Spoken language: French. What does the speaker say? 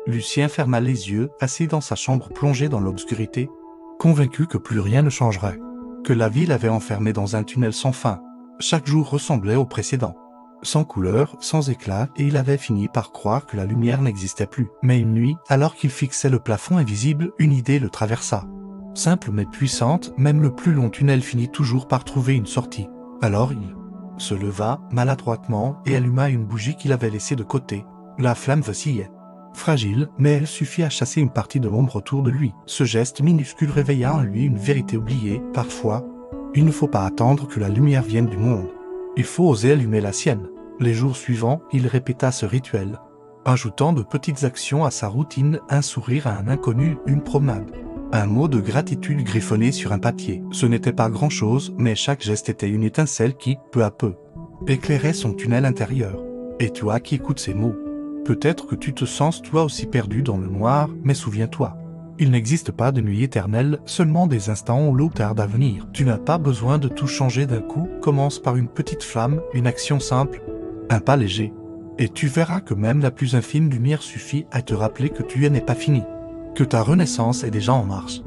Lucien ferma les yeux, assis dans sa chambre plongée dans l'obscurité, convaincu que plus rien ne changerait, que la vie l'avait enfermé dans un tunnel sans fin. Chaque jour ressemblait au précédent, sans couleur, sans éclat, et il avait fini par croire que la lumière n'existait plus. Mais une nuit, alors qu'il fixait le plafond invisible, une idée le traversa. Simple mais puissante, même le plus long tunnel finit toujours par trouver une sortie. Alors il se leva, maladroitement, et alluma une bougie qu'il avait laissée de côté. La flamme vacillait. Fragile, mais elle suffit à chasser une partie de l'ombre autour de lui. Ce geste minuscule réveilla en lui une vérité oubliée. Parfois, il ne faut pas attendre que la lumière vienne du monde. Il faut oser allumer la sienne. Les jours suivants, il répéta ce rituel, ajoutant de petites actions à sa routine, un sourire à un inconnu, une promenade, un mot de gratitude griffonné sur un papier. Ce n'était pas grand-chose, mais chaque geste était une étincelle qui, peu à peu, éclairait son tunnel intérieur. Et toi qui écoutes ces mots, peut-être que tu te sens toi aussi perdu dans le noir, mais souviens-toi, il n'existe pas de nuit éternelle, seulement des instants où l'eau tarde à venir. Tu n'as pas besoin de tout changer d'un coup, commence par une petite flamme, une action simple, un pas léger. Et tu verras que même la plus infime lumière suffit à te rappeler que tu n'es pas fini, que ta renaissance est déjà en marche.